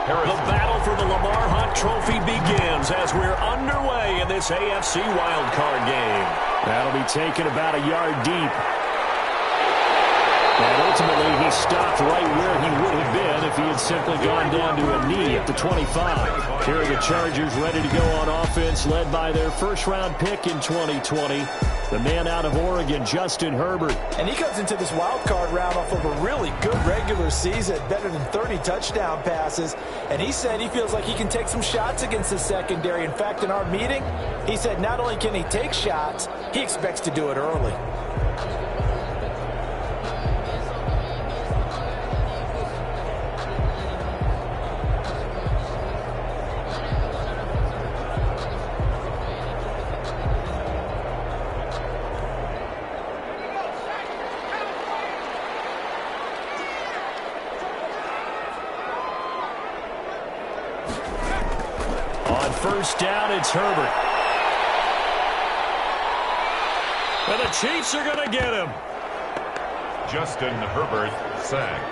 The battle for the Lamar Hunt Trophy begins as we're underway in this AFC wildcard game. That'll be taken about a yard deep. And ultimately, he stopped right where he would have been if he had simply gone down to a knee at the 25. Here are the Chargers ready to go on offense, led by their first-round pick in 2020, the man out of Oregon, Justin Herbert. And he comes into this wild card round off of a really good regular season, better than 30 touchdown passes. And he said he feels like he can take some shots against the secondary. In fact, in our meeting, he said not only can he take shots, he expects to do it early. First down, it's Herbert. And the Chiefs are going to get him. Justin Herbert sacked.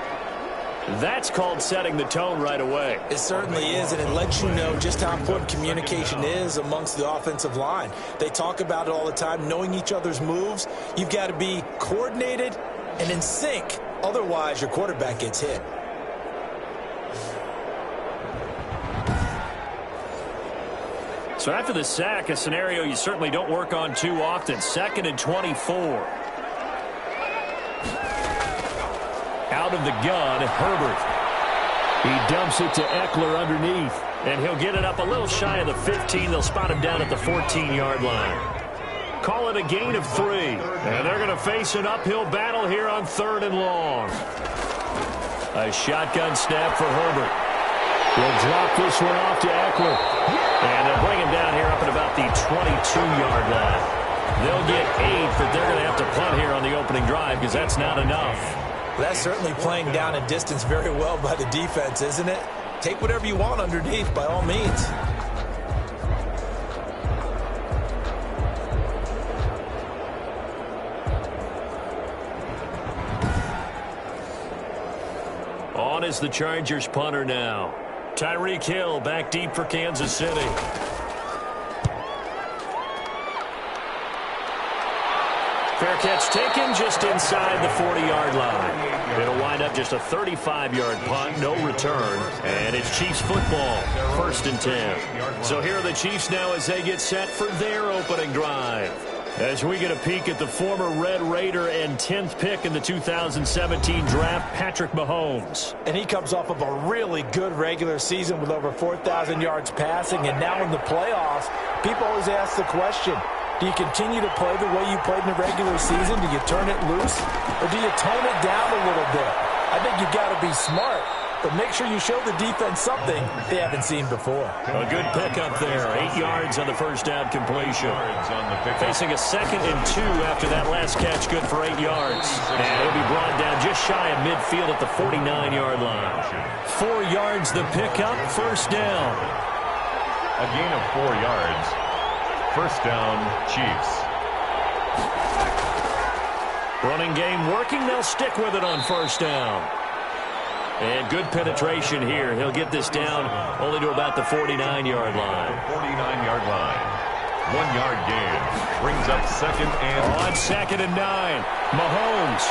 That's called setting the tone right away. It certainly is, and it lets you know just how important communication is amongst the offensive line. They talk about it all the time, knowing each other's moves. You've got to be coordinated and in sync. Otherwise, your quarterback gets hit. So after the sack, a scenario you certainly don't work on too often. 2nd and 24. Out of the gun, Herbert. He dumps it to Eckler underneath. And he'll get it up a little shy of the 15. They'll spot him down at the 14-yard line. Call it a gain of 3. And they're going to face an uphill battle here on 3rd and long. A shotgun snap for Herbert. He'll drop this one off to Eckler. And they'll bring him down here up at about the 22-yard line. They'll get 8, but they're going to have to punt here on the opening drive because that's not enough. That's certainly playing down a distance very well by the defense, isn't it? Take whatever you want underneath, by all means. On is the Chargers punter now. Tyreek Hill back deep for Kansas City. Fair catch taken just inside the 40-yard line. It'll wind up just a 35-yard punt, no return. And it's Chiefs football, 1st and 10. So here are the Chiefs now as they get set for their opening drive. As we get a peek at the former Red Raider and 10th pick in the 2017 draft, Patrick Mahomes. And he comes off of a really good regular season with over 4,000 yards passing. And now in the playoffs, people always ask the question, do you continue to play the way you played in the regular season? Do you turn it loose? Or do you tone it down a little bit? I think you've got to be smart. But make sure you show the defense something they haven't seen before. A good pickup there. 8 yards on the first down completion. Facing a 2nd and 2 after that last catch. Good for 8 yards. And he'll be brought down just shy of midfield at the 49-yard line. 4 yards the pickup. First down. A gain of 4 yards. First down, Chiefs. Running game working. They'll stick with it on first down. And good penetration here. He'll get this down only to about the 49-yard line. 49-yard line. 1 yard gain. Brings up 2nd and... On 2nd and 9. Mahomes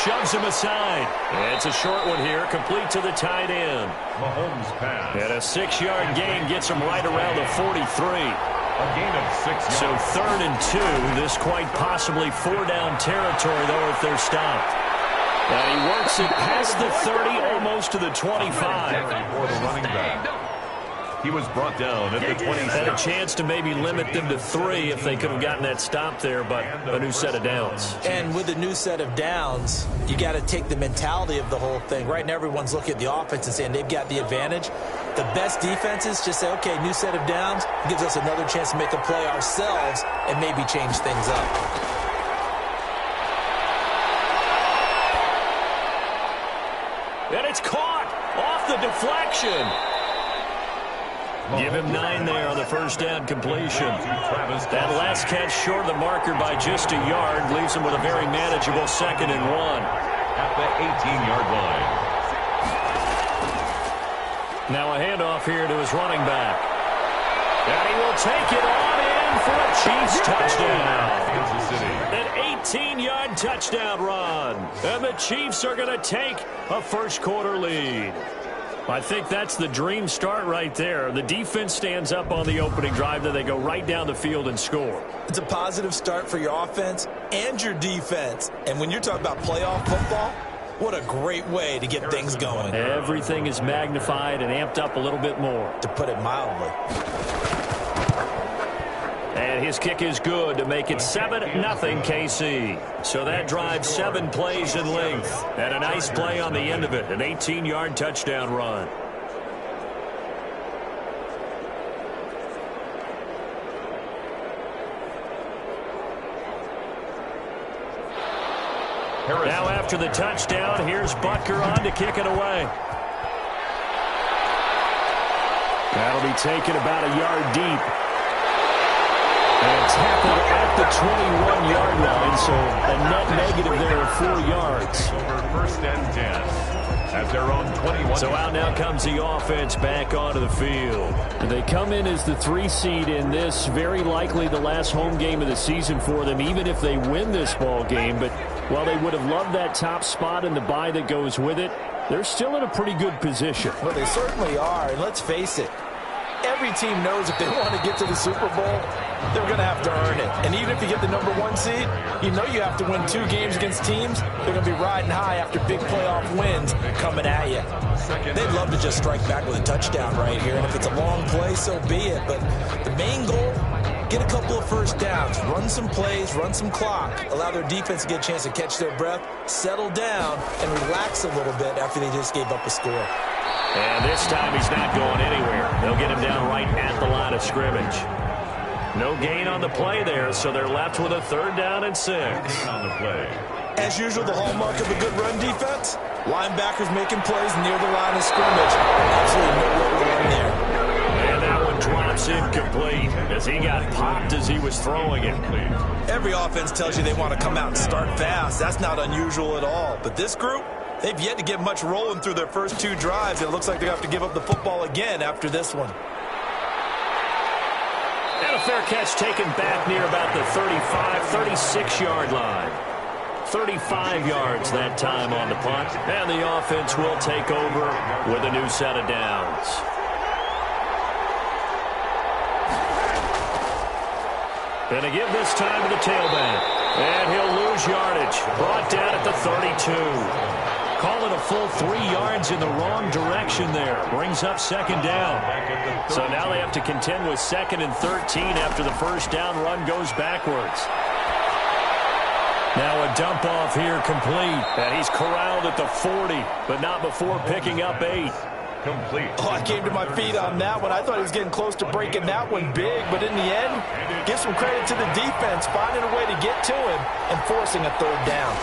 shoves him aside. And it's a short one here, complete to the tight end. Mahomes pass. And a 6-yard gain gets him right around the 43. A gain of 6 yards. So 3rd and 2. This quite possibly 4-down territory, though, if they're stopped. And he works it past the 30, almost to the 25. For the running back. He was brought down at the 27. Had a chance to maybe limit them to 3 if they could have gotten that stop there, but a new set of downs. And with a new set of downs, you got to take the mentality of the whole thing. Right now, everyone's looking at the offense and saying they've got the advantage. The best defenses just say, okay, new set of downs, gives us another chance to make a play ourselves and maybe change things up. And it's caught off the deflection. Give him 9 there on the first down completion. That last catch short of the marker by just a yard leaves him with a very manageable 2nd and 1. At the 18-yard line. Now a handoff here to his running back. And he will take it on in for a Chiefs touchdown. Kansas City. An 18-yard touchdown run. And the Chiefs are going to take a first-quarter lead. I think that's the dream start right there. The defense stands up on the opening drive, then they go right down the field and score. It's a positive start for your offense and your defense. And when you're talking about playoff football, what a great way to get things going. Everything is magnified and amped up a little bit more. To put it mildly. And his kick is good to make it 7-0 KC. So that drives 7 plays in length. And a nice play on the end of it, an 18-yard touchdown run. Now after the touchdown, here's Butker on to kick it away. That'll be taken about a yard deep. And tackled at the 21-yard line, so a net negative there of 4 yards. Over first and 10 at their own 21. So out now comes the offense back onto the field. And they come in as the 3 seed in this, very likely the last home game of the season for them, even if they win this ball game. But while they would have loved that top spot and the bye that goes with it, they're still in a pretty good position. Well, they certainly are, and let's face it. Every team knows if they want to get to the Super Bowl, they're going to have to earn it. And even if you get the number 1 seed, you know you have to win 2 games against teams. They're going to be riding high after big playoff wins coming at you. They'd love to just strike back with a touchdown right here. And if it's a long play, so be it. But the main goal, get a couple of first downs, run some plays, run some clock, allow their defense to get a chance to catch their breath, settle down, and relax a little bit after they just gave up a score. And this time he's not going anywhere. They'll get him down right at the line of scrimmage. No gain on the play there, so they're left with a 3rd down and 6. On the play. As usual, the hallmark of a good run defense, linebackers making plays near the line of scrimmage. Absolutely no way to run there. And that one drops incomplete as he got popped as he was throwing it. Every offense tells you they want to come out and start fast. That's not unusual at all. But this group, they've yet to get much rolling through their first 2 drives. It looks like they have to give up the football again after this one. And a fair catch taken back near about the 35, 36-yard line. 35 yards that time on the punt. And the offense will take over with a new set of downs. And they give this time to the tailback. And he'll lose yardage. Brought down at the 32. Call it a full 3 yards in the wrong direction there. Brings up 2nd down. So now they have to contend with 2nd and 13 after the first down run goes backwards. Now a dump off here complete. And he's corralled at the 40, but not before picking up 8. Complete. Oh, I came to my feet on that one. I thought he was getting close to breaking that one big, but in the end, give some credit to the defense, finding a way to get to him and forcing a 3rd down.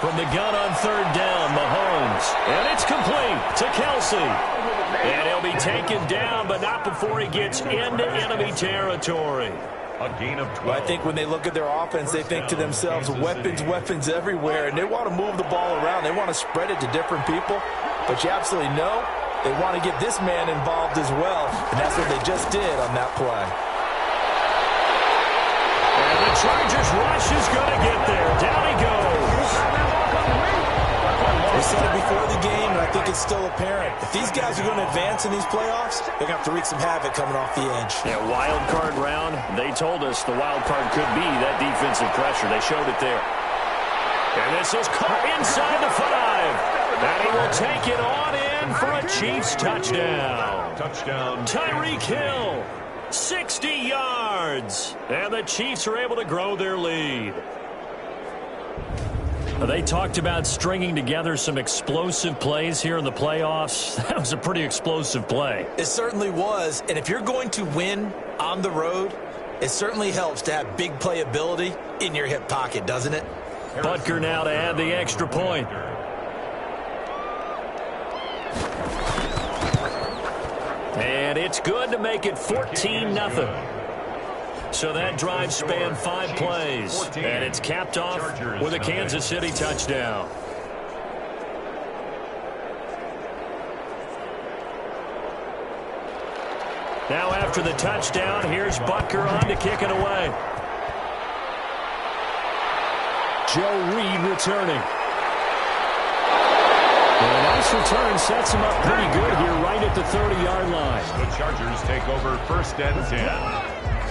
From the gun on 3rd down, Mahomes. And it's complete to Kelsey. And he'll be taken down, but not before he gets into enemy territory. A gain of 12. Well, I think when they look at their offense, they think to themselves, weapons everywhere, and they want to move the ball around. They want to spread it to different people, but you absolutely know they want to get this man involved as well, and that's what they just did on that play. And the Chargers rush is going to get there. Down he goes. We said it before the game, and I think it's still apparent. If these guys are going to advance in these playoffs, they're going to have to wreak some havoc coming off the edge. Yeah, wild card round. They told us the wild card could be that defensive pressure. They showed it there. And this is caught inside the 5. And he will take it on in for a Chiefs touchdown. Touchdown. Tyreek Hill, 60 yards. And the Chiefs are able to grow their lead. They talked about stringing together some explosive plays here in the playoffs. That was a pretty explosive play. It certainly was. And if you're going to win on the road, it certainly helps to have big playability in your hip pocket, doesn't it? Butker now to add the extra point. And it's good to make it 14-0. So that drive spanned 5 plays, and it's capped off with a Kansas City touchdown. Now after the touchdown, here's Butker on to kick it away. Joe Reed returning. And a nice return sets him up pretty good here right at the 30-yard line. The Chargers take over 1st and 10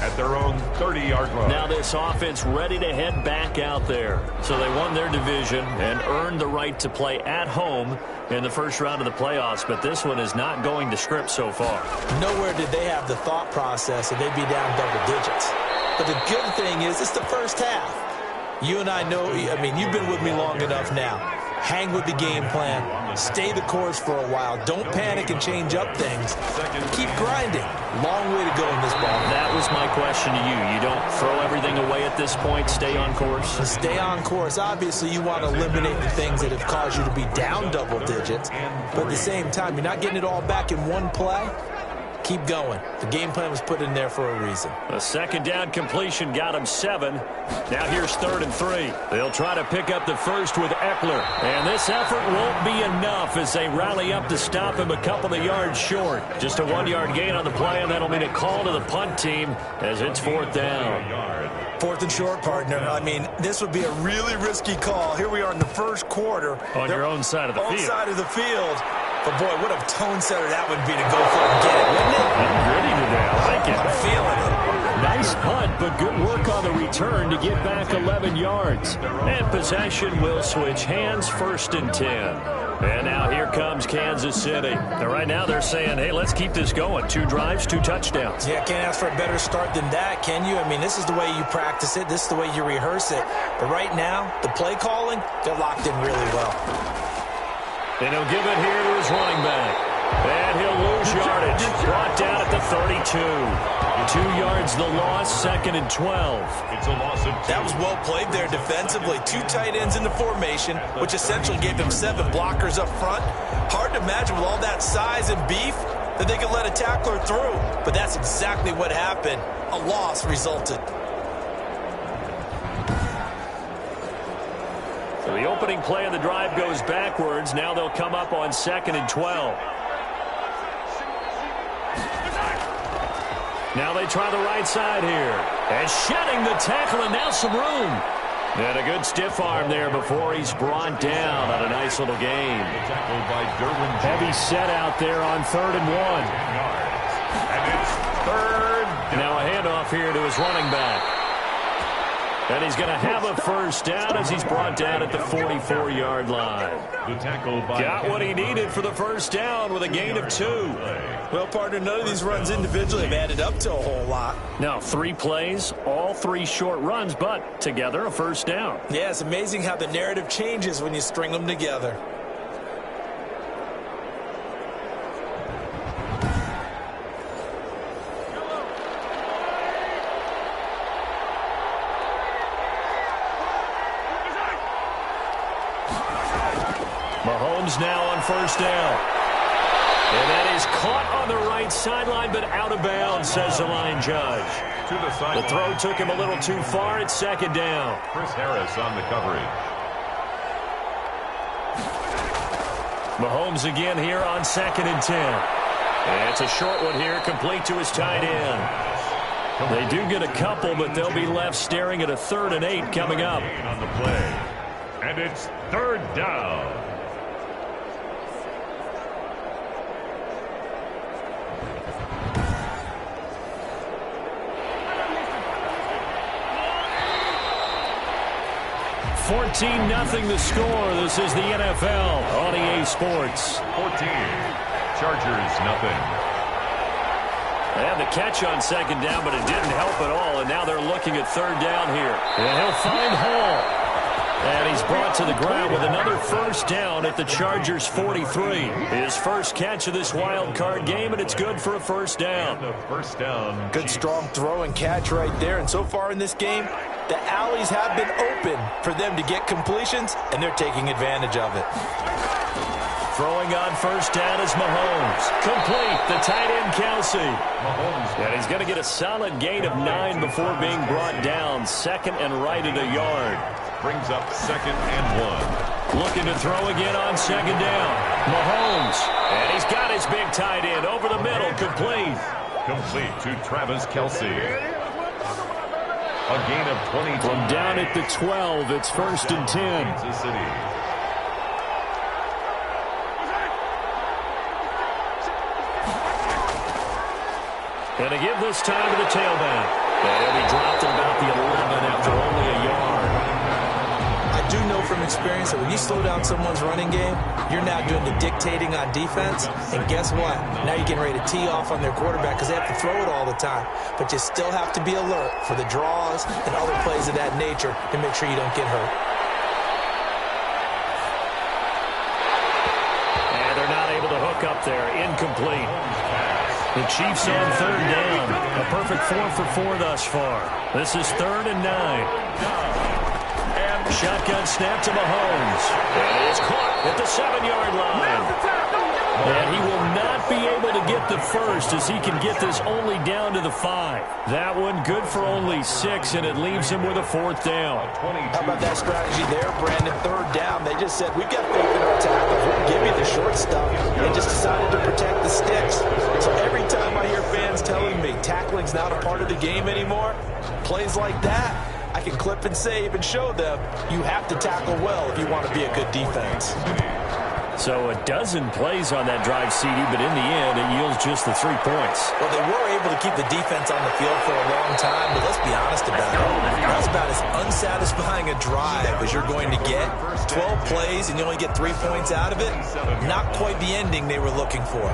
at their own 30-yard line. Now this offense ready to head back out there. So they won their division and earned the right to play at home in the first round of the playoffs, but this one is not going to script so far. Nowhere did they have the thought process that they'd be down double digits. But the good thing is it's the first half. You and I know, I mean, you've been with me long enough now. Hang with the game plan. Stay the course for a while. Don't panic and change up things. Keep grinding. Long way to go in this ball. That was my question to you. You don't throw everything away at this point. Stay on course. Stay on course. Obviously, you want to eliminate the things that have caused you to be down double digits. But at the same time, you're not getting it all back in one play. Keep going. The game plan was put in there for a reason. A 2nd down completion got him 7. Now here's 3rd and 3. They'll try to pick up the first with Eckler. And this effort won't be enough as they rally up to stop him a couple of yards short. Just a 1-yard gain on the play, and that'll mean a call to the punt team as it's 4th down. 4th and short, partner. I mean, this would be a really risky call. Here we are in the first quarter. On your own side of the field. On side of the field. But, boy, what a tone setter that would be to go for it and get it, wouldn't it? I'm ready today. I like it. I'm feeling it. Nice punt, but good work on the return to get back 11 yards. And possession will switch hands, 1st and 10. And now here comes Kansas City. And right now they're saying, hey, let's keep this going. 2 drives, 2 touchdowns. Yeah, can't ask for a better start than that, can you? I mean, this is the way you practice it. This is the way you rehearse it. But right now, the play calling, they're locked in really well. And he'll give it here to his running back. And he'll lose yardage. Brought down at the 32. 2 yards the loss, 2nd and 12. It's a loss of 2. That was well played there defensively. 2 tight ends in the formation, which essentially gave them 7 blockers up front. Hard to imagine with all that size and beef that they could let a tackler through. But that's exactly what happened. A loss resulted. So the opening play of the drive goes backwards. Now they'll come up on 2nd and 12. Now they try the right side here. And shedding the tackle, and now some room. And a good stiff arm there before he's brought down on a nice little gain. Tackled by Derwin James. Heavy set out there on 3rd and 1. And it's 3rd. Now a handoff here to his running back. And he's going to have a 1st down as he's brought down at the 44-yard line. The tackle by Got what he needed for the 1st down with a gain of 2. Well, partner, none of these runs individually have added up to a whole lot. Now 3 plays, all 3 short runs, but together a 1st down. Yeah, it's amazing how the narrative changes when you string them together. Mahomes now on 1st down. And that is caught on the right sideline, but out of bounds, says the line judge. To the sideline. The throw took him a little too far. It's 2nd down. Chris Harris on the coverage. Mahomes again here on 2nd and 10. And it's a short one here, complete to his tight end. They do get a couple, but they'll be left staring at a 3rd and 8 coming up. On the play. And it's 3rd down. $14-0 the score. This is the NFL on EA Sports. 14. Chargers, nothing. They had the catch on 2nd down, but it didn't help at all. And now they're looking at 3rd down here. And he'll find Hall. And he's brought to the ground with another 1st down at the Chargers' 43. His first catch of this wild card game, and it's good for a 1st down. The 1st down. Good strong throw and catch right there. And so far in this game, the alleys have been open for them to get completions, and they're taking advantage of it. Throwing on 1st down is Mahomes. Complete, the tight end Kelsey. Mahomes. And he's going to get a solid gain of 9 before being brought down. 2nd and right at a yard. Brings up 2nd and 1. Looking to throw again on 2nd down. Mahomes. And he's got his big tight end over the middle, complete. Complete to Travis Kelce. A gain of 20. From down at the 12, it's 1st and 10. Kansas City. And to give this time to the tailback. And he'll be dropped at about the 11 after only a yard. I do know from experience that when you slow down someone's running game, you're now doing the dictating on defense. And guess what? Now you're getting ready to tee off on their quarterback because they have to throw it all the time. But you still have to be alert for the draws and other plays of that nature to make sure you don't get hurt. And they're not able to hook up there. Incomplete. The Chiefs on 3rd down. A perfect 4 for 4 thus far. This is 3rd and 9. Shotgun snap to Mahomes. And it's caught at the 7-yard line. And he will not be able to get the first as he can get this only down to the 5. That one good for only 6, and it leaves him with a 4th down. How about that strategy there, Brandon? 3rd down. They just said, we've got faith in our tackles. We'll give you the short stuff. They just decided to protect the sticks. So every time I hear fans telling me tackling's not a part of the game anymore, plays like that, I can clip and save and show them you have to tackle well if you want to be a good defense. So a dozen plays on that drive, CD, but in the end, it yields just the 3 points. Well, they were able to keep the defense on the field for a long time, but let's be honest about it. That's about as unsatisfying a drive as you're going to get. 12 plays and you only get 3 points out of it. Not quite the ending they were looking for.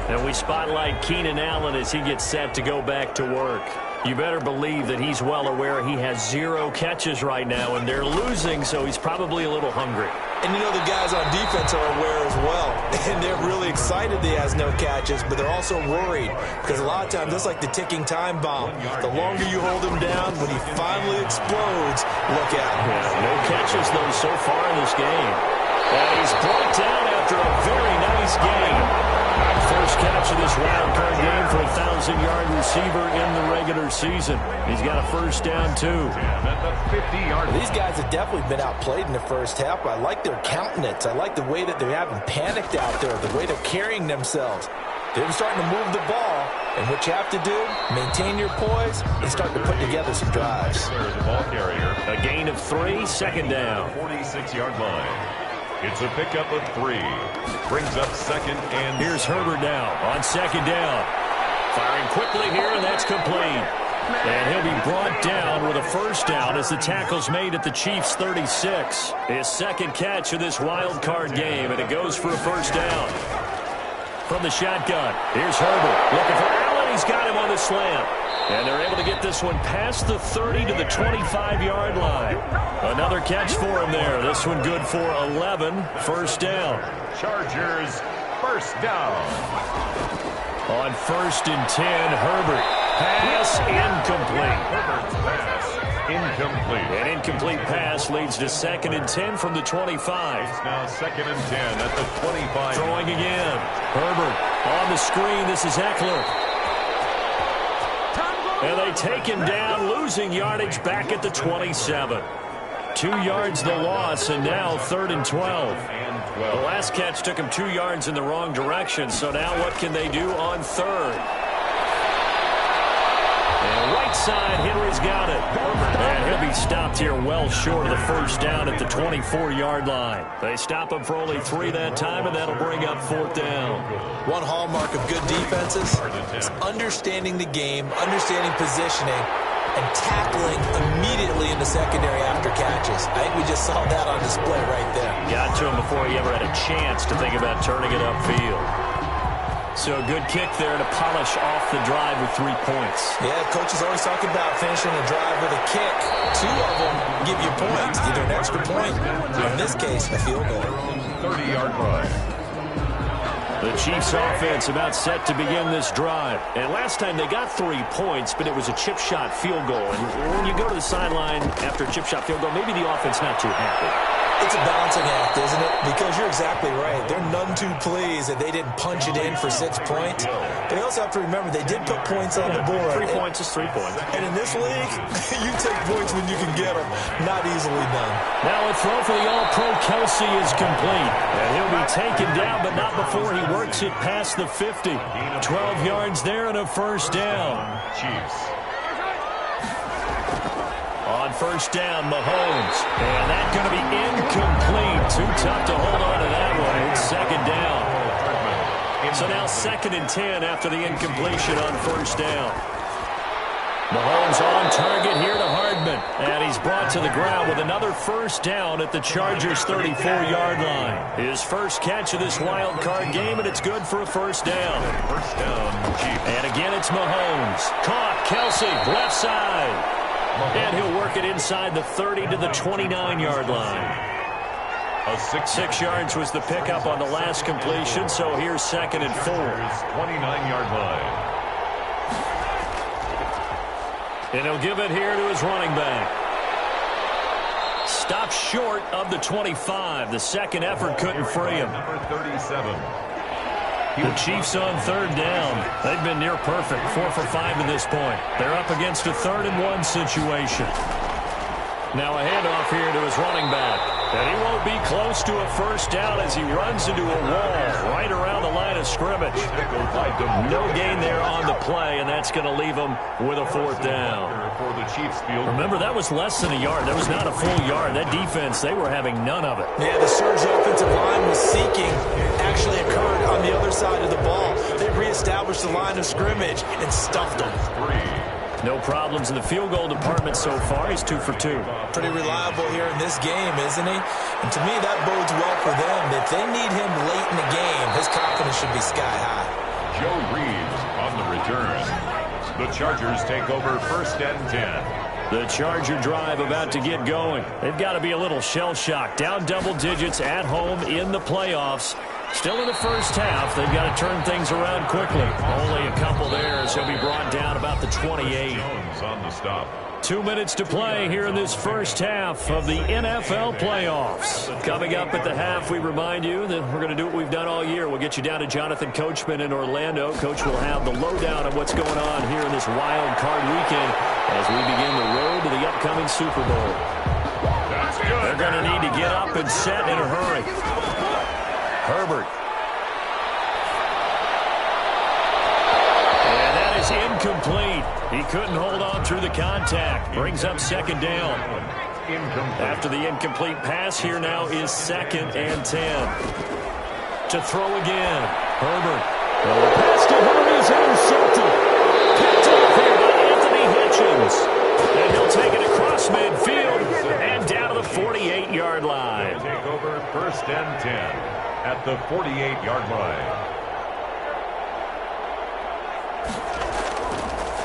And we spotlight Keenan Allen as he gets set to go back to work. You better believe that he's well aware he has 0 catches right now, and they're losing, so he's probably a little hungry. And you know the guys on defense are aware as well. And they're really excited he has no catches, but they're also worried. Because a lot of times, it's like the ticking time bomb. The longer you hold him down, when he finally explodes, look out. Yeah, no catches, though, so far in this game. And he's brought down after a very nice game. First catch of this wild card game for a 1,000-yard receiver in the regular season. He's got a 1st down, too. These guys have definitely been outplayed in the first half. I like their countenance. I like the way that they haven't panicked out there, the way they're carrying themselves. They're starting to move the ball, and what you have to do, maintain your poise and start to put together some drives. There's the ball carrier. A gain of 3, 2nd down. 46-yard line. It's a pickup of 3. Brings up 2nd and... Here's Herbert now on 2nd down. Firing quickly here, and that's complete. And he'll be brought down with a 1st down as the tackle's made at the Chiefs' 36. His 2nd catch of this wild card game, and it goes for a 1st down. From the shotgun, here's Herbert. Looking for Allen. He's got him on the slant. And they're able to get this one past the 30 to the 25-yard line. Another catch for him there. This one good for 11. 1st down. Chargers, 1st down. On 1st and 10, Herbert. Pass incomplete. Herbert's pass incomplete. An incomplete pass leads to 2nd and 10 from the 25. It's now 2nd and 10 at the 25. Throwing again. Herbert on the screen. This is Eckler. And they take him down, losing yardage back at the 27. 2 yards the loss, and now 3rd and 12. The last catch took him 2 yards in the wrong direction, so now what can they do on 3rd? And right side, Henry's got it. And he'll be stopped here well short of the 1st down at the 24-yard line. They stop him for only 3 that time, and that'll bring up 4th down. One hallmark of good defenses is understanding the game, understanding positioning, and tackling immediately in the secondary after catches. I think we just saw that on display right there. Got to him before he ever had a chance to think about turning it upfield. So a good kick there to polish off the drive with 3 points. Yeah, coaches always talk about finishing a drive with a kick. 2 of them give you points, either an extra point, or in this case, a field goal. 30-yard line. The Chiefs offense about set to begin this drive. And last time they got 3 points, but it was a chip shot field goal. And when you go to the sideline after a chip shot field goal, maybe the offense not too happy. It's a balancing act, isn't it? Because you're exactly right. They're none too pleased that they didn't punch it in for 6 points. But you also have to remember they did put points on the board. 3 points is 3 points. And in this league, you take points when you can get them. Not easily done. Now a throw for the All-Pro Kelsey is complete. And he'll be taken down, but not before he works it past the 50. 12 yards there and a first down. Chiefs. On first down, Mahomes. And that's going to be incomplete. Too tough to hold on to that one. It's second down. So now 2nd and 10 after the incompletion on first down. Mahomes on target here to Hardman. And he's brought to the ground with another first down at the Chargers' 34-yard line. His first catch of this wild card game, and it's good for a first down. First down, Chiefs. And again, it's Mahomes. Caught, Kelsey, left side. And he'll work it inside the 30 to the 29-yard line. A 6 yards was the pickup on the last completion, so here's 2nd and 4. 29-yard line. And he'll give it here to his running back. Stopped short of the 25. The second effort couldn't free him. Number 37. The Chiefs on third down. They've been near perfect. 4 for 5 to this point. They're up against a 3rd and 1 situation. Now a handoff here to his running back. And he won't be close to a first down as he runs into a wall right around the line of scrimmage. No gain there on the play, and that's going to leave him with a 4th down. For the Chiefs field. Remember, that was less than a yard. That was not a full yard. That defense, they were having none of it. Yeah, the surge the offensive line was seeking actually occurred on the other side of the ball. They reestablished the line of scrimmage and stuffed them. No problems in the field goal department so far. He's 2 for 2. Pretty reliable here in this game, isn't he? And to me, that bodes well for them. If they need him late in the game, his confidence should be sky high. Joe Reeves on the return. The Chargers take over 1st and 10. The Charger drive about to get going. They've got to be a little shell-shocked. Down double digits at home in the playoffs. Still in the first half. They've got to turn things around quickly. Only a couple there, so he'll be brought down about the 28. Jones on the stop. 2 minutes to play here in this first half of the NFL playoffs. Coming up at the half, we remind you that we're going to do what we've done all year. We'll get you down to Jonathan Coachman in Orlando. Coach will have the lowdown of what's going on here in this wild card weekend as we begin the road to the upcoming Super Bowl. That's good. They're going to need to get up and set in a hurry. Herbert. And that is incomplete. He couldn't hold on through the contact. Brings up 2nd down. After the incomplete pass, here now is 2nd and 10. To throw again. Herbert. The pass to Herbert is intercepted. Picked off here by Anthony Hitchens. And he'll take it across midfield and down to the 48-yard line. Take over 1st and 10 at the 48-yard line.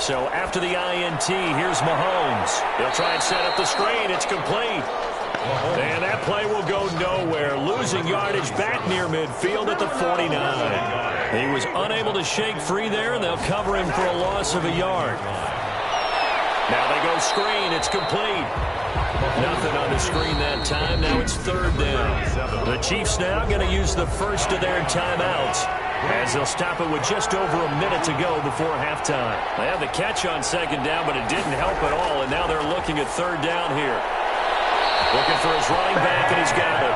So after the INT, here's Mahomes. He'll try and set up the screen. It's complete. And that play will go nowhere. Losing yardage back near midfield at the 49. He was unable to shake free there, and they'll cover him for a loss of a yard. Now they go screen. It's complete. Nothing on the screen that time. Now it's 3rd down. The Chiefs now going to use the first of their timeouts as they'll stop it with just over a minute to go before halftime. They have the catch on 2nd down, but it didn't help at all, and now they're looking at 3rd down here. Looking for his running back, and he's got it.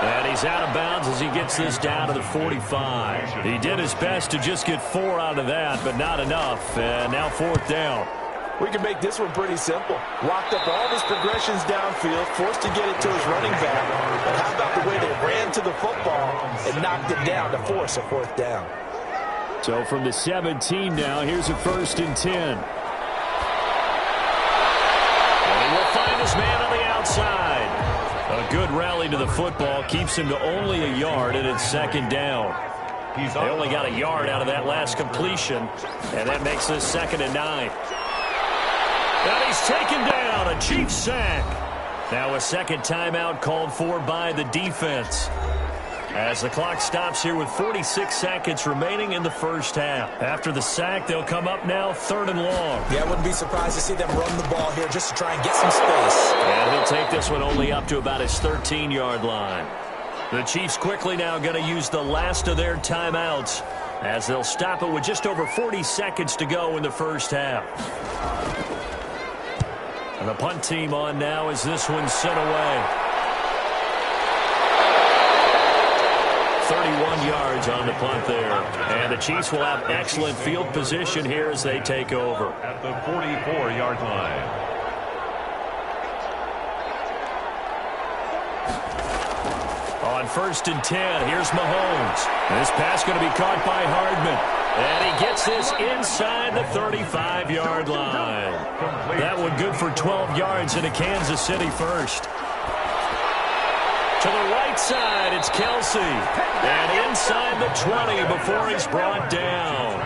And he's out of bounds as he gets this down to the 45. He did his best to just get 4 out of that, but not enough. And now 4th down. We can make this one pretty simple. Locked up all of his progressions downfield, forced to get it to his running back. But how about the way they ran to the football and knocked it down to force a 4th down? So from the 17 now, here's a 1st and 10. And he will find his man on the outside. A good rally to the football keeps him to only a yard, and it's 2nd down. They only got a yard out of that last completion, and that makes this 2nd and 9. And he's taken down, a Chiefs sack. Now a second timeout called for by the defense. As the clock stops here with 46 seconds remaining in the first half. After the sack, they'll come up now 3rd and long. Yeah, I wouldn't be surprised to see them run the ball here just to try and get some space. And he'll take this one only up to about his 13-yard line. The Chiefs quickly now going to use the last of their timeouts as they'll stop it with just over 40 seconds to go in the first half. And the punt team on now as this one's sent away. 31 yards on the punt there. And the Chiefs will have excellent field position here as they take over. At the 44-yard line. On 1st and 10, here's Mahomes. This pass going to be caught by Hardman. And he gets this inside the 35-yard line. That one good for 12 yards into Kansas City first. To the right side, it's Kelce. And inside the 20 before he's brought down.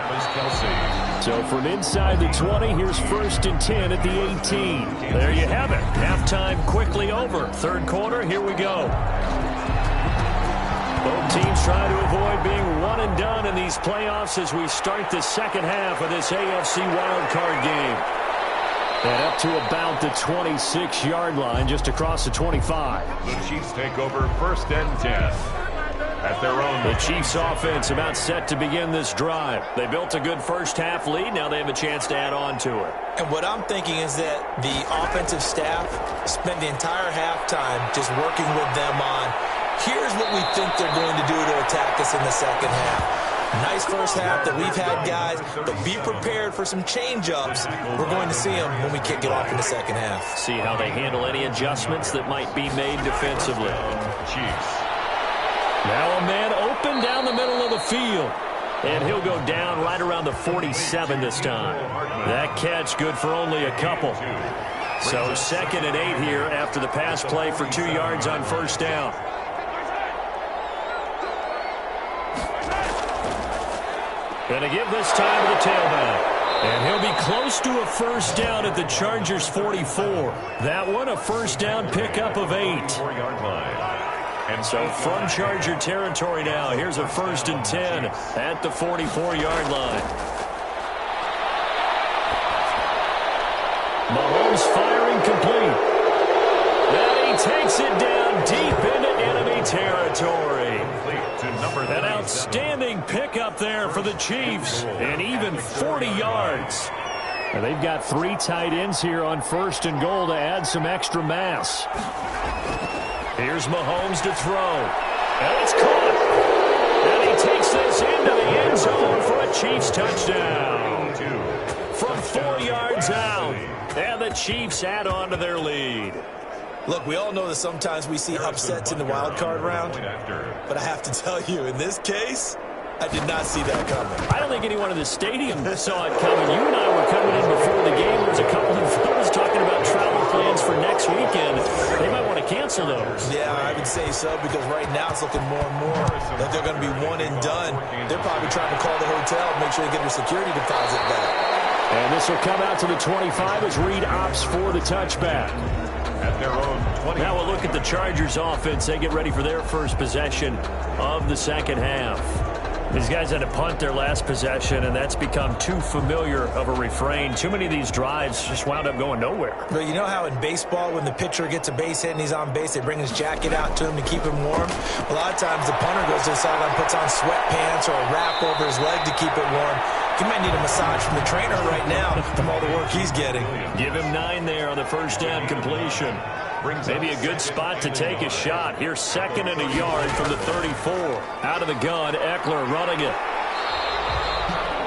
So from inside the 20, here's 1st and 10 at the 18. There you have it. Halftime quickly over. 3rd quarter, here we go. Both teams trying to avoid being one and done in these playoffs as we start the second half of this AFC wildcard game. And up to about the 26-yard line, just across the 25. The Chiefs take over 1st and 10 at their own. The Chiefs offense about set to begin this drive. They built a good first half lead. Now they have a chance to add on to it. And what I'm thinking is that the offensive staff spent the entire halftime just working with them on, here's what we think they're going to do to attack us in the second half. Nice first half that we've had, guys, but be prepared for some change-ups. We're going to see them when we kick it off in the second half. See how they handle any adjustments that might be made defensively. Chiefs. Now a man open down the middle of the field. And he'll go down right around the 47 this time. That catch good for only a couple. So 2nd and 8 here after the pass play for 2 yards on 1st down. Going to give this time to the tailback. And he'll be close to a 1st down at the Chargers' 44. That one a 1st down pickup of 8. 4-yard line. And so from Charger territory now, here's a 1st and 10 at the 44-yard line. Mahomes firing complete. And he takes it down deep into enemy territory. An outstanding pickup there for the Chiefs, and even 40 yards. And they've got 3 tight ends here on 1st and goal to add some extra mass. Here's Mahomes to throw. And it's caught. And he takes this into the end zone for a Chiefs touchdown. From 4 yards out. And the Chiefs add on to their lead. Look, we all know that sometimes we see upsets in the wild card round, but I have to tell you, in this case, I did not see that coming. I don't think anyone in the stadium saw it coming. You and I were coming in before the game. There's a couple of fellas talking about travel plans for next weekend. They might want to cancel those. Yeah, I would say so, because right now it's looking more and more that they're going to be one and done. They're probably trying to call the hotel and make sure they get their security deposit back. And this will come out to the 25 as Reed opts for the touchback. At their own 20. Now we'll look at the Chargers offense. They get ready for their first possession of the second half. These guys had to punt their last possession, and that's become too familiar of a refrain. Too many of these drives just wound up going nowhere. But you know how in baseball, when the pitcher gets a base hit and he's on base, they bring his jacket out to him to keep him warm? A lot of times the punter goes to the sideline, puts on sweatpants or a wrap over his leg to keep it warm. He might need a massage from the trainer right now from all the work he's getting. Give him 9 there on the first down completion. Maybe a good spot to take a shot. Here's 2nd and a yard from the 34. Out of the gun, Eckler running it.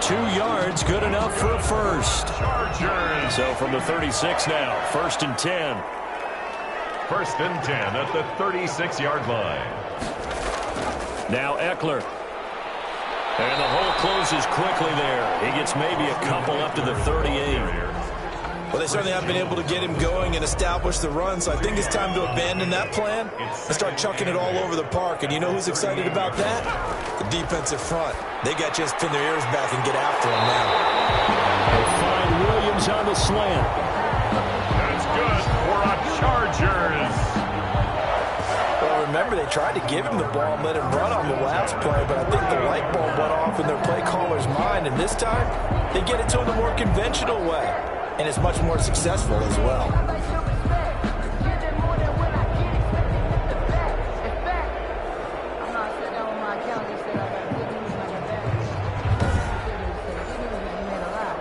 2 yards, good enough for a first. Chargers. So from the 36 now, 1st and 10. 1st and 10 at the 36-yard line. Now Eckler. And the hole closes quickly there. He gets maybe a couple up to the 38. Well, they certainly have been able to get him going and establish the run, so I think it's time to abandon that plan and start chucking it all over the park. And you know who's excited about that? The defensive front. They got to just pin their ears back and get after him now. They find Williams on the slant. That's good for a Chargers. Well, remember they tried to give him the ball and let him run on the last play, but I think the light bulb went off in their play caller's mind, and this time they get it to him the more conventional way, and it's much more successful as well.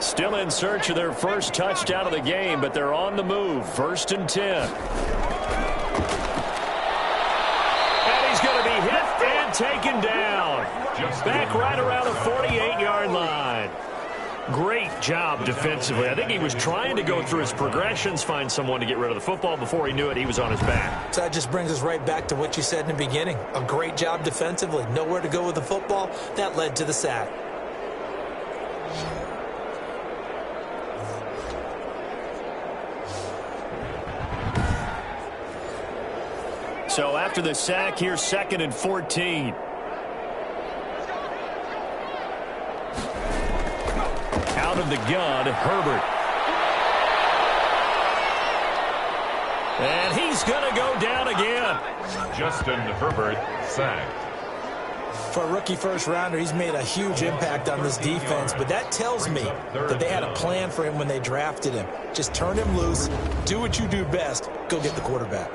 Still in search of their first touchdown of the game, but they're on the move. 1st and 10. And he's going to be hit and taken down. Back right around the 48-yard line. Great job defensively. I think he was trying to go through his progressions, find someone to get rid of the football. Before he knew it, he was on his back. So that just brings us right back to what you said in the beginning. A great job defensively. Nowhere to go with the football. That led to the sack. So after the sack, here's 2nd and 14. Out of the gun, Herbert. And he's going to go down again. Justin Herbert sacked. For a rookie first-rounder, he's made a huge impact on this defense, but that tells me that they had a plan for him when they drafted him. Just turn him loose, do what you do best, go get the quarterback.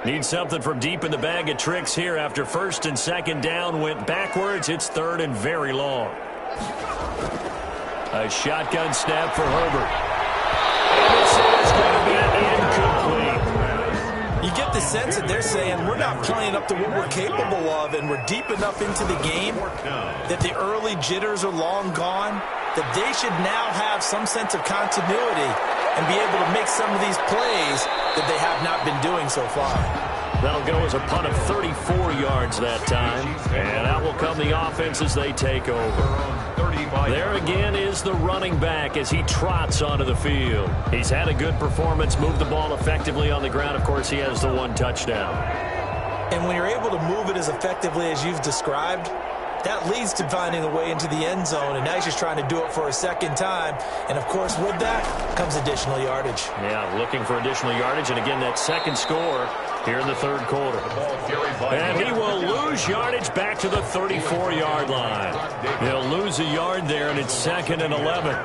Need something from deep in the bag of tricks here after 1st and 2nd down went backwards. It's 3rd and very long. A shotgun snap for Herbert. This is going to be incomplete. You get the sense that they're saying we're not playing up to what we're capable of, and we're deep enough into the game that the early jitters are long gone, that they should now have some sense of continuity and be able to make some of these plays that they have not been doing so far. That'll go as a punt of 34 yards that time. And out will come the offense as they take over. There again is the running back as he trots onto the field. He's had a good performance, moved the ball effectively on the ground. Of course, he has the 1 touchdown. And when you're able to move it as effectively as you've described, that leads to finding a way into the end zone, and now he's just trying to do it for a second time. And, of course, with that comes additional yardage. Yeah, looking for additional yardage, and again, that second score here in the 3rd quarter. And he will lose yardage back to the 34-yard line. He'll lose a yard there, and it's 2nd and 11.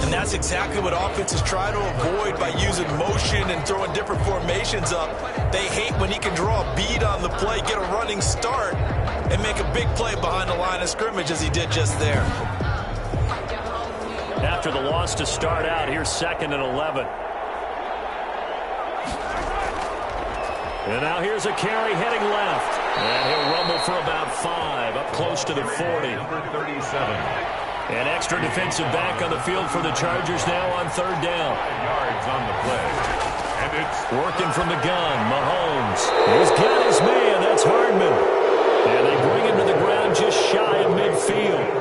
And that's exactly what offenses try to avoid by using motion and throwing different formations up. They hate when he can draw a bead on the play, get a running start, and make a big play behind the line of scrimmage as he did just there. After the loss to start out, here's 2nd and 11. And now here's a carry heading left. And he'll rumble for about 5, up close to the 40. Number 37. An extra defensive back on the field for the Chargers now on 3rd down. 5 yards on the play. And it's working from the gun, Mahomes. He's got his man, that's Hardman. And they bring him to the ground just shy of midfield.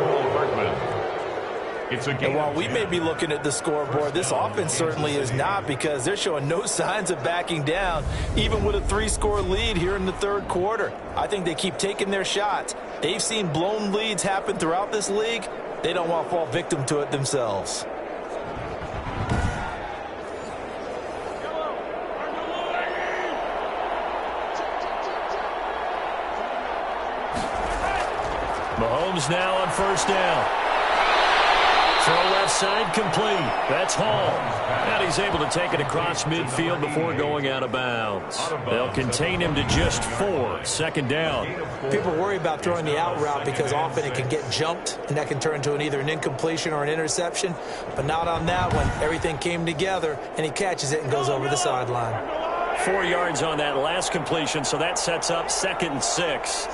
It's a game. And while we may be looking at the scoreboard, this offense certainly is not, because they're showing no signs of backing down, even with a 3-score lead here in the 3rd quarter. I think they keep taking their shots. They've seen blown leads happen throughout this league. They don't want to fall victim to it themselves. Mahomes now on 1st down. Throw left side complete. That's Hall. And he's able to take it across midfield before going out of bounds. They'll contain him to just 4. 2nd down. People worry about throwing the out route because often it can get jumped, and that can turn into either an incompletion or an interception. But not on that one. Everything came together, and he catches it and goes over the sideline. 4 yards on that last completion, so that sets up 2nd and 6.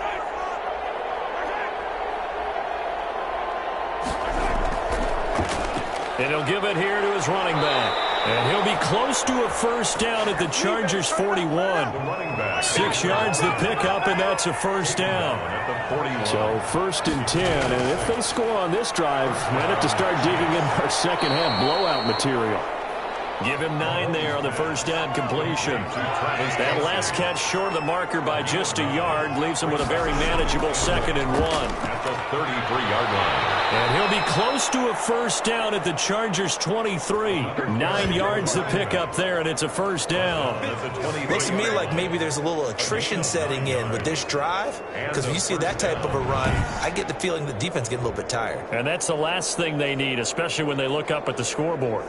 And he'll give it here to his running back. And he'll be close to a 1st down at the Chargers 41. 6 yards the pickup, and that's a 1st down. So 1st and 10. And if they score on this drive, might have to start digging in our second half blowout material. Give him 9 there on the 1st down completion. That last catch short of the marker by just a yard leaves him with a very manageable 2nd and 1. At the 33-yard line. And be close to a first down at the Chargers' 23. 9 yards to pick up there, and it's a first down. Looks to me like maybe there's a little attrition setting in with this drive, because when you see that type of a run, I get the feeling the defense getting a little bit tired. And that's the last thing they need, especially when they look up at the scoreboard.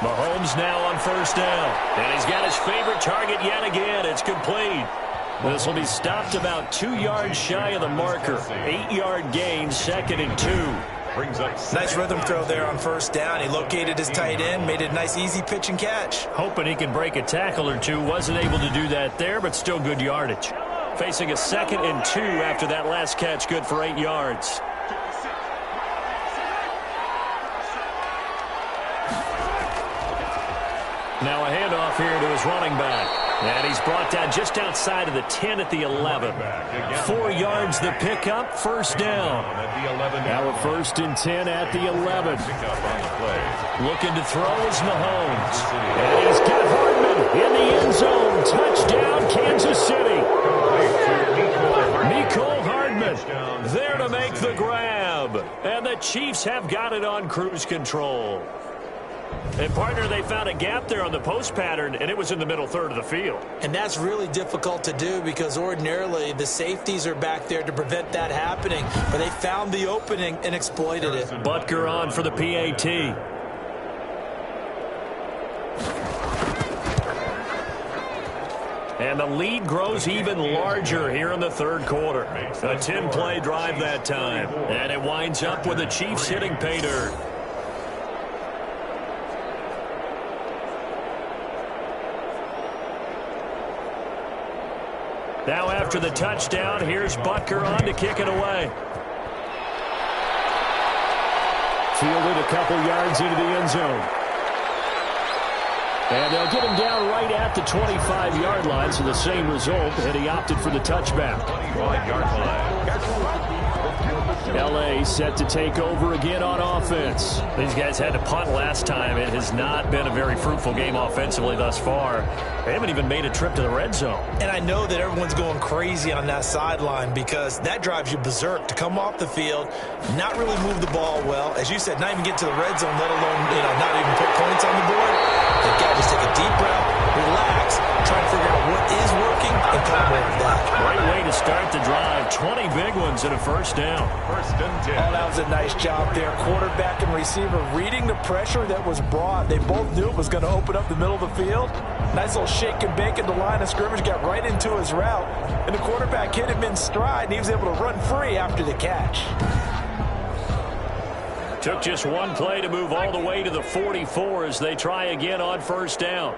Mahomes now on first down. And he's got his favorite target yet again. It's complete. This will be stopped about 2 yards shy of the marker. 8-yard gain, 2nd and 2. Nice rhythm throw there on first down. He located his tight end, made it a nice easy pitch and catch. Hoping he can break a tackle or two. Wasn't able to do that there, but still good yardage. Facing a 2nd and 2 after that last catch, good for 8 yards. Now a handoff here to his running back. And he's brought down just outside of the 10 at the 11. 4 yards the pickup, first down. Now a 1st and 10 at the 11. Looking to throw is Mahomes. And he's got Hardman in the end zone. Touchdown, Kansas City. Mecole Hardman there to make the grab. And the Chiefs have got it on cruise control. And, partner, they found a gap there on the post pattern, and it was in the middle third of the field. And that's really difficult to do because ordinarily the safeties are back there to prevent that happening. But they found the opening and exploited it. Butker on for the PAT. And the lead grows even larger here in the third quarter. A 10-play drive that time. And it winds up with the Chiefs hitting pay dirt. Now after the touchdown, here's Butker on to kick it away. Fielded a couple yards into the end zone. And they'll get him down right at the 25-yard line, so the same result, and he opted for the touchback. 25-yard line. L.A. set to take over again on offense. These guys had to punt last time. It has not been a very fruitful game offensively thus far. They haven't even made a trip to the red zone. And I know that everyone's going crazy on that sideline because that drives you berserk to come off the field, not really move the ball well. As you said, not even get to the red zone, let alone not even put points on the board. They've got to just take a deep breath, relax, try to figure out what is working, and come away with that. Great way to start the drive. 20 big ones and a first down. 1st and 10. Oh, that was a nice job there. Quarterback and receiver reading the pressure that was brought. They both knew it was going to open up the middle of the field. Nice little shake and bake at the line of scrimmage, got right into his route. And the quarterback hit him in stride, and he was able to run free after the catch. Took just one play to move all the way to the 44 as they try again on first down.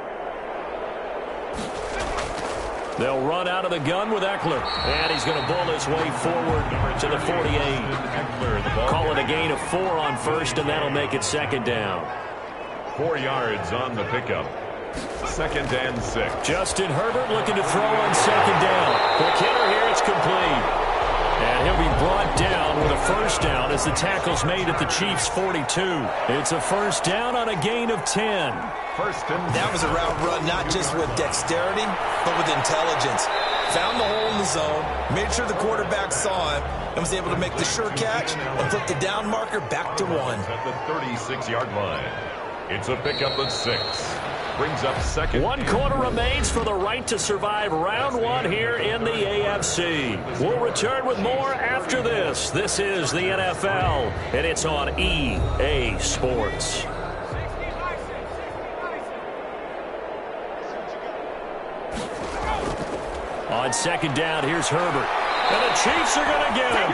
They'll run out of the gun with Eckler. And he's going to bull his way forward to the 48. Call it a gain of 4 on first, and that'll make it 2nd down. 4 yards on the pickup. 2nd and 6. Justin Herbert looking to throw on 2nd down. Quick hitter here, it's complete. And he'll be brought down with a first down as the tackle's made at the Chiefs' 42. It's a first down on a gain of 10. 1st and 10. That was a route run not just with dexterity, but with intelligence. Found the hole in the zone, made sure the quarterback saw him, and was able to make the sure catch and flip the down marker back to 1. At the 36-yard line. It's a pickup of 6. Brings up 2nd. 1 quarter remains for the right to survive round 1 here in the AFC. We'll return with more after this. This is the NFL, and it's on EA Sports. On 2nd down, here's Herbert. And the Chiefs are going to get him.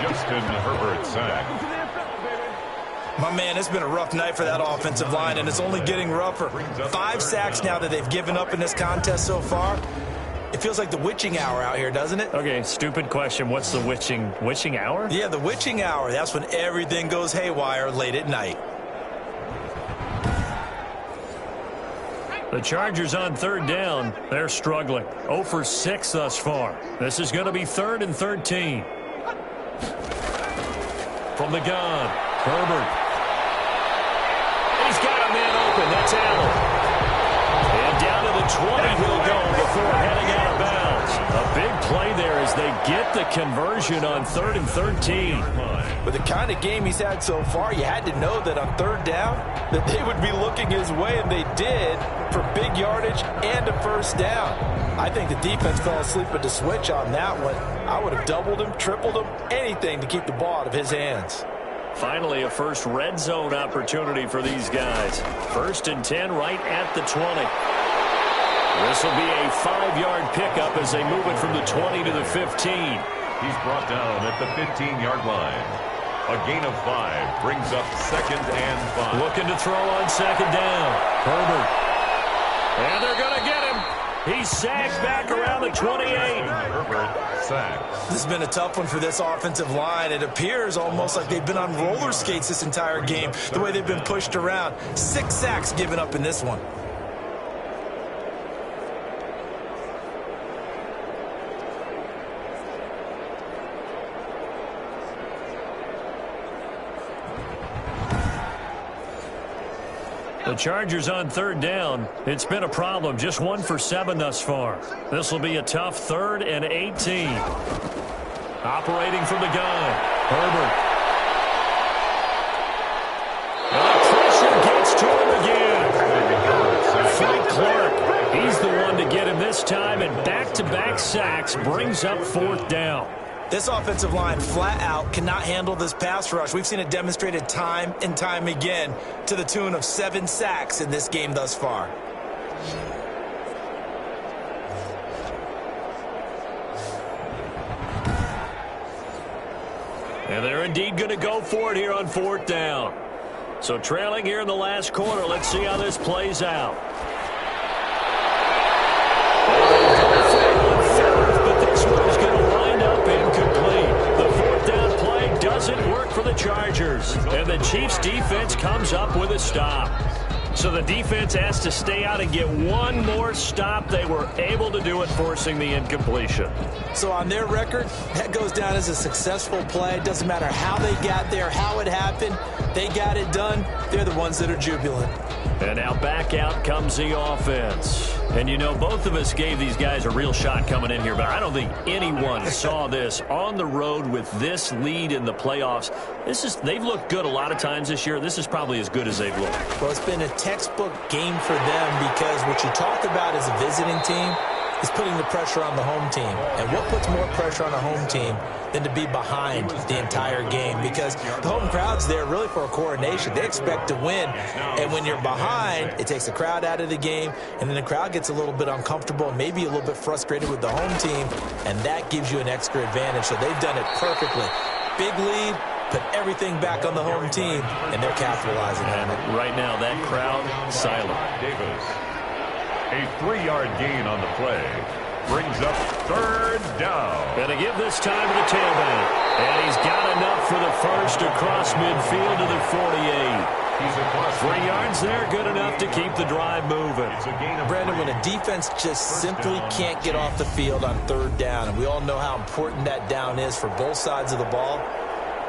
Justin Herbert sacked. My man, it's been a rough night for that offensive line, and it's only getting rougher. 5 sacks now that they've given up in this contest so far. It feels like the witching hour out here, doesn't it? Okay, stupid question. What's the witching hour? Yeah, the witching hour. That's when everything goes haywire late at night. The Chargers on 3rd down. They're struggling. 0 for 6 thus far. This is going to be 3rd and 13. From the gun, Herbert. He's got a man open. That's Allen. 20 he'll go before heading out of bounds. A big play there as they get the conversion on 3rd and 13. With the kind of game he's had so far, you had to know that on 3rd down that they would be looking his way, and they did, for big yardage and a 1st down. I think the defense fell asleep at the switch on that one. I would have doubled him, tripled him, anything to keep the ball out of his hands. Finally, a first red zone opportunity for these guys. 1st and 10 right at the 20. This will be a 5-yard pickup as they move it from the 20 to the 15. He's brought down at the 15-yard line. A gain of 5 brings up 2nd and 5. Looking to throw on 2nd down. Herbert. And they're going to get him. He's sacked back around the 28. Herbert sacked. This has been a tough one for this offensive line. It appears almost like they've been on roller skates this entire game, the way they've been pushed around. 6 sacks given up in this one. The Chargers on 3rd down. It's been a problem. Just 1 for 7 thus far. This will be a tough 3rd and 18. Operating from the gun. Herbert. And the pressure gets to him again. Frank Clark. He's the one to get him this time, and back-to-back sacks brings up 4th down. This offensive line flat out cannot handle this pass rush. We've seen it demonstrated time and time again to the tune of 7 sacks in this game thus far. And they're indeed going to go for it here on 4th down. So trailing here in the last quarter, let's see how this plays out. But this one's going to wind up incomplete. The 4th down play doesn't work for the Chargers. And the Chiefs defense comes up with a stop. So the defense has to stay out and get one more stop. They were able to do it, forcing the incompletion. So on their record, that goes down as a successful play. It doesn't matter how they got there, how it happened. They got it done. They're the ones that are jubilant. And now back out comes the offense. And, you know, both of us gave these guys a real shot coming in here, but I don't think anyone saw this on the road with this lead in the playoffs. They've looked good a lot of times this year. This is probably as good as they've looked. Well, it's been a textbook game for them because what you talk about as a visiting team is putting the pressure on the home team. And what puts more pressure on a home team than to be behind the entire game? Because the home crowd's there really for a coronation. They expect to win. And when you're behind, it takes the crowd out of the game. And then the crowd gets a little bit uncomfortable, maybe a little bit frustrated with the home team. And that gives you an extra advantage. So they've done it perfectly. Big lead, put everything back on the home team, and they're capitalizing on it. Right now, that crowd silent. Davis. A 3-yard gain on the play brings up 3rd down. And to give this time to the tailback. And he's got enough for the first across midfield to the 48. He's across 3 yards there, good enough to keep the drive moving. It's a gain of Brandon, when a defense just simply can't get off the field on 3rd down, and we all know how important that down is for both sides of the ball,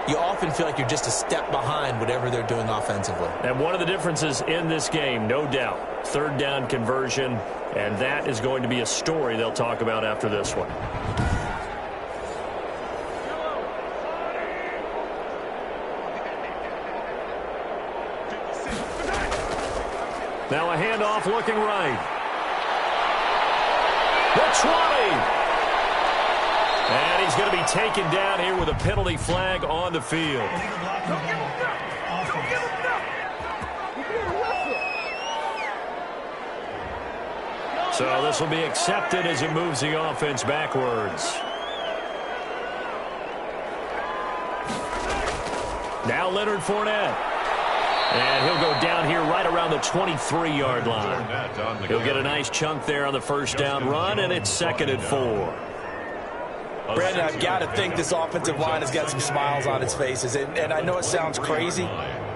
you often feel like you're just a step behind whatever they're doing offensively. And one of the differences in this game, no doubt, 3rd down conversion, and that is going to be a story they'll talk about after this one. Now a handoff looking right. The 20. And he's going to be taken down here with a penalty flag on the field. So this will be accepted as it moves the offense backwards. Now Leonard Fournette. And he'll go down here right around the 23-yard line. He'll get a nice chunk there on the first down run, and it's 2nd and 4. Brandon, I've got to think this offensive line has got some smiles on its faces. And I know it sounds crazy,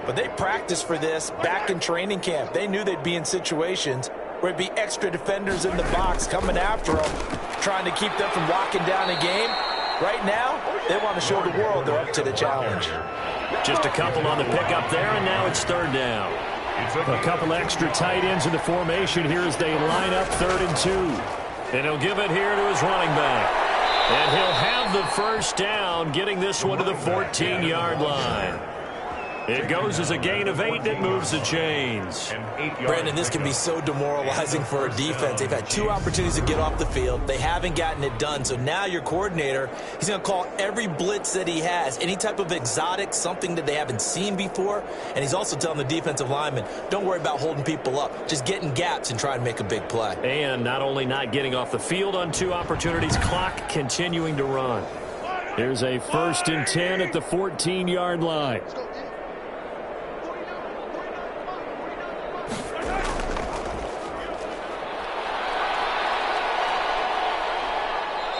but they practiced for this back in training camp. They knew they'd be in situations where it'd be extra defenders in the box coming after them, trying to keep them from locking down a game. Right now, they want to show the world they're up to the challenge. Just a couple on the pickup there, and now it's 3rd down. A couple extra tight ends in the formation here as they line up 3rd and 2. And he'll give it here to his running back. And he'll have the first down, getting this one to the 14-yard line. It goes as a gain of 8 that moves the chains. Brandon, this can be so demoralizing for a defense. They've had 2 opportunities to get off the field. They haven't gotten it done. So now your coordinator, he's going to call every blitz that he has, any type of exotic, something that they haven't seen before. And he's also telling the defensive lineman, don't worry about holding people up. Just get in gaps and try to make a big play. And not only not getting off the field on 2 opportunities, clock continuing to run. Here's a 1st and 10 at the 14-yard line.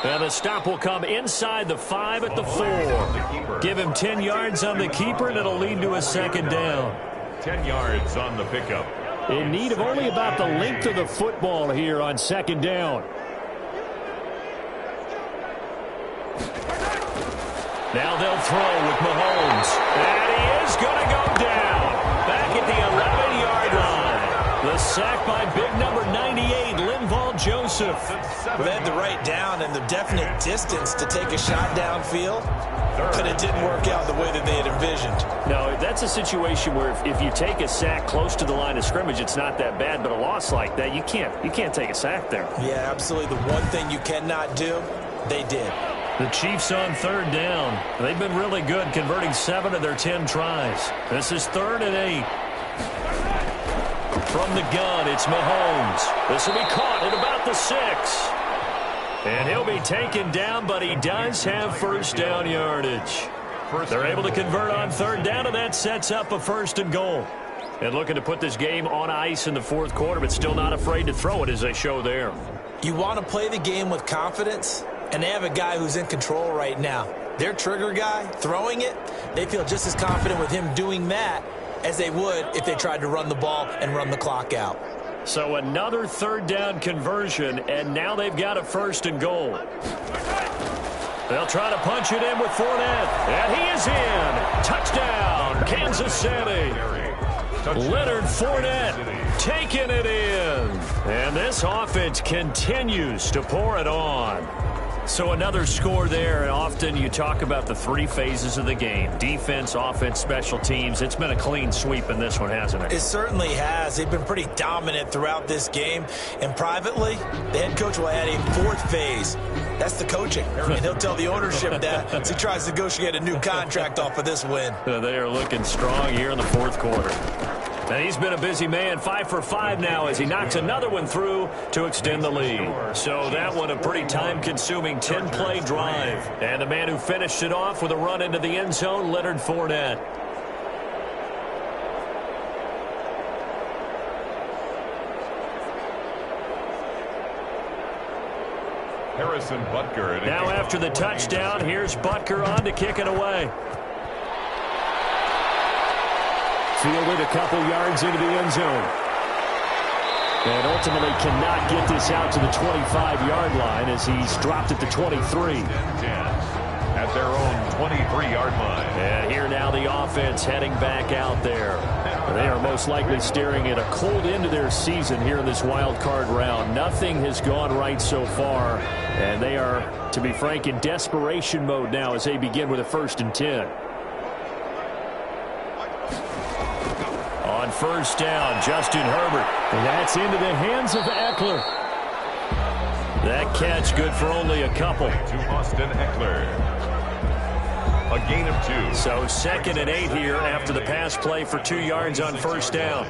And the stop will come inside the 5 at the 4. Give him 10 yards on the keeper, and it'll lead to a 2nd down. 10 yards on the pickup. In need of only about the length of the football here on 2nd down. Now they'll throw with Mahomes. And he is going to go down. Back at the 11-yard line. The sack by big number 98, Linval Joseph. They had the right down and the definite distance to take a shot downfield, but it didn't work out the way that they had envisioned. No, that's a situation where if you take a sack close to the line of scrimmage, it's not that bad, but a loss like that, you can't take a sack there. Yeah, absolutely. The one thing you cannot do, they did. The Chiefs on 3rd down. They've been really good, converting 7 of their 10 tries. This is 3rd and 8. From the gun, it's Mahomes. This will be caught at about the 6. And he'll be taken down, but he does have 1st down yardage. They're able to convert on 3rd down, and that sets up a 1st and goal. And looking to put this game on ice in the 4th quarter, but still not afraid to throw it as they show there. You want to play the game with confidence, and they have a guy who's in control right now. Their trigger guy, throwing it, they feel just as confident with him doing that as they would if they tried to run the ball and run the clock out. So another 3rd down conversion, and now they've got a 1st and goal. They'll try to punch it in with Fournette, and he is in. Touchdown, Kansas City. Leonard Fournette taking it in. And this offense continues to pour it on. So another score there, and often you talk about the 3 phases of the game. Defense, offense, special teams. It's been a clean sweep in this one, hasn't it? It certainly has. They've been pretty dominant throughout this game. And privately, the head coach will add a 4th phase. That's the coaching. And he'll tell the ownership that as he tries to negotiate a new contract off of this win. They are looking strong here in the 4th quarter. And he's been a busy man, 5 for 5 now as he knocks another one through to extend the lead. So that one a pretty time-consuming 10-play drive. And the man who finished it off with a run into the end zone, Leonard Fournette. Harrison Butker. Now after the touchdown, here's Butker on to kick it away. Fielded a couple yards into the end zone. And ultimately cannot get this out to the 25-yard line as he's dropped at the 23. At their own 23-yard line. And here now the offense heading back out there. They are most likely staring at a cold end to their season here in this wild card round. Nothing has gone right so far. And they are, to be frank, in desperation mode now as they begin with a 1st and 10. On 1st down, Justin Herbert. And that's into the hands of Eckler. That catch good for only a couple. To Austin Eckler. A gain of 2. So 2nd and 8 here after the pass play for 2 yards on 1st down.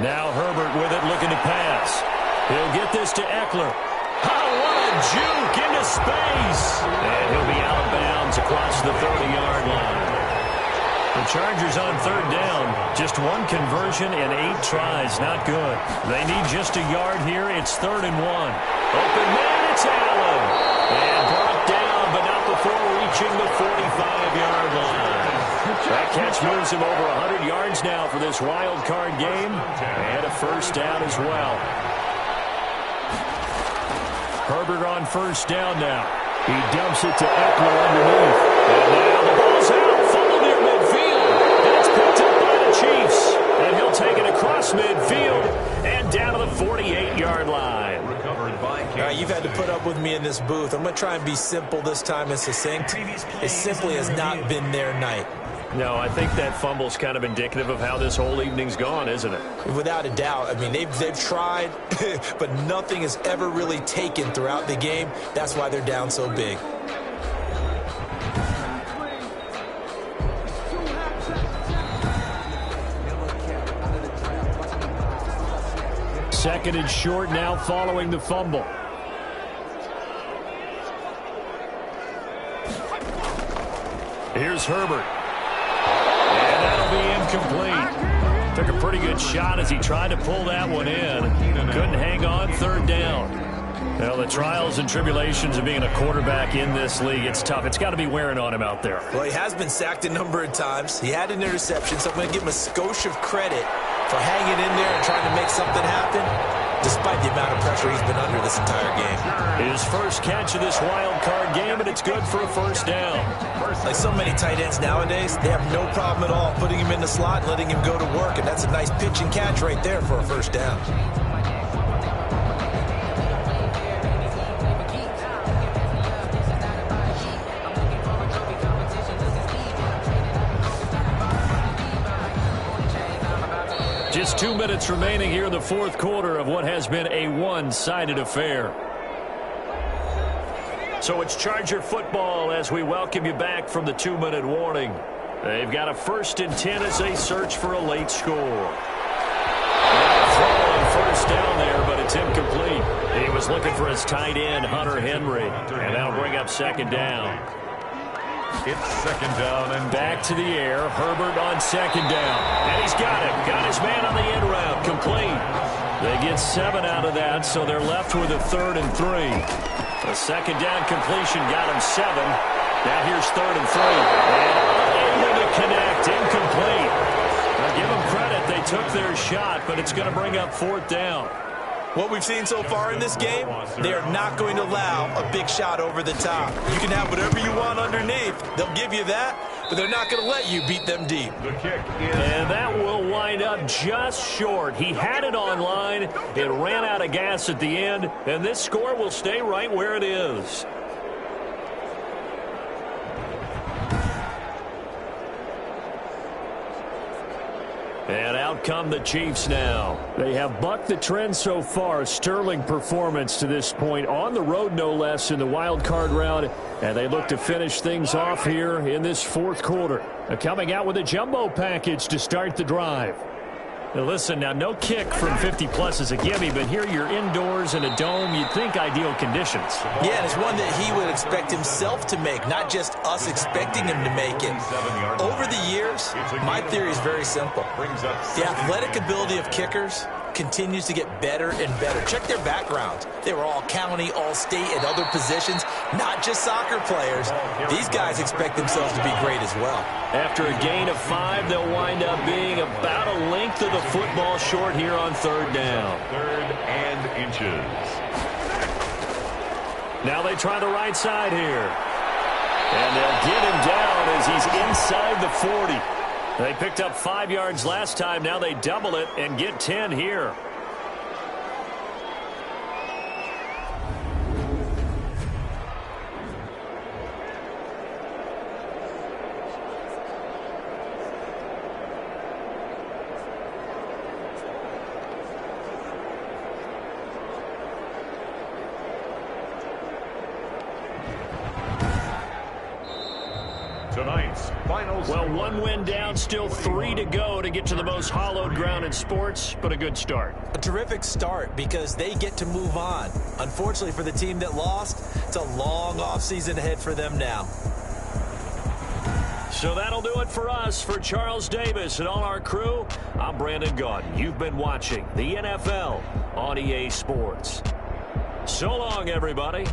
Now Herbert with it looking to pass. He'll get this to Eckler. Oh, what a juke into space. And he'll be out of bounds across the 30-yard line. The Chargers on 3rd down. Just 1 conversion and 8 tries. Not good. They need just a yard here. It's 3rd and 1. Open man, it's Allen. And brought down, but not before reaching the 45-yard line. That catch moves him over 100 yards now for this wild card game. And a 1st down as well. Herbert on 1st down now. He dumps it to Eckler underneath. And now the ball's out. Fumble near midfield. put up with me in this booth. I'm going to try and be simple this time and succinct. It simply has not been their night. No, I think that fumble's kind of indicative of how this whole evening's gone, isn't it? Without a doubt. I mean, they've tried, but nothing has ever really taken throughout the game. That's why they're down so big. Second and short now following the fumble. Here's Herbert. And that'll be incomplete. Took a pretty good shot as he tried to pull that one in. Couldn't hang on, third down. Well, the trials and tribulations of being a quarterback in this league, it's tough. It's got to be wearing on him out there. Well, he has been sacked a number of times. He had an interception, so I'm going to give him a skosh of credit for hanging in there and trying to make something happen, despite the amount of pressure he's been under this entire game. His first catch of this wild card game, and it's good for a first down. Like so many tight ends nowadays, they have no problem at all putting him in the slot and letting him go to work, and that's a nice pitch and catch right there for a first down. Just 2 minutes remaining here in the fourth quarter of what has been a one-sided affair. So it's Charger football as we welcome you back from the 2-minute warning. They've got a 1st and 10 as they search for a late score. Throw on first down there, but it's incomplete. He was looking for his tight end, Hunter Henry, and that'll bring up second down. It's second down and back to the air. Herbert on second down. And he's got it. Got his man on the end route. Complete. They get 7 out of that, so they're left with a 3rd and 3. A second down completion got him 7. Now here's 3rd and 3. And unable to connect. Incomplete. Now give them credit. They took their shot, but it's going to bring up 4th down. What we've seen so far in this game, they are not going to allow a big shot over the top. You can have whatever you want underneath. They'll give you that, but they're not going to let you beat them deep. the kick is And that will wind up just short. He had it on line. It ran out of gas at the end, and this score will stay right where it is. And out come the Chiefs now. They have bucked the trend so far. Sterling performance to this point. On the road, no less, in the wild card round. And they look to finish things off here in this fourth quarter. They're coming out with a jumbo package to start the drive. Now listen, now no kick from 50-plus is a gimme, but here you're indoors in a dome. You'd think ideal conditions. Yeah, and it's one that he would expect himself to make, not just us expecting him to make it. Over the years, my theory is very simple. The athletic ability of kickers continues to get better and better. Check their backgrounds. They were all county, all state, and other positions, not just soccer players. These guys expect themselves to be great as well. After a gain of 5, they'll wind up being about a length of the football short here on 3rd down. 3rd and inches. Now they try the right side here. And they'll get him down as he's inside the 40. They picked up 5 yards last time. Now they double it and get 10 here. Tonight's final Well, score. 1 win down, still 3 to go to get to the most hallowed ground in sports, but a good start. A terrific start because they get to move on. Unfortunately for the team that lost, it's a long offseason ahead for them now. So that'll do it for us. For Charles Davis and all our crew, I'm Brandon Gaudin. You've been watching the NFL on EA Sports. So long, everybody.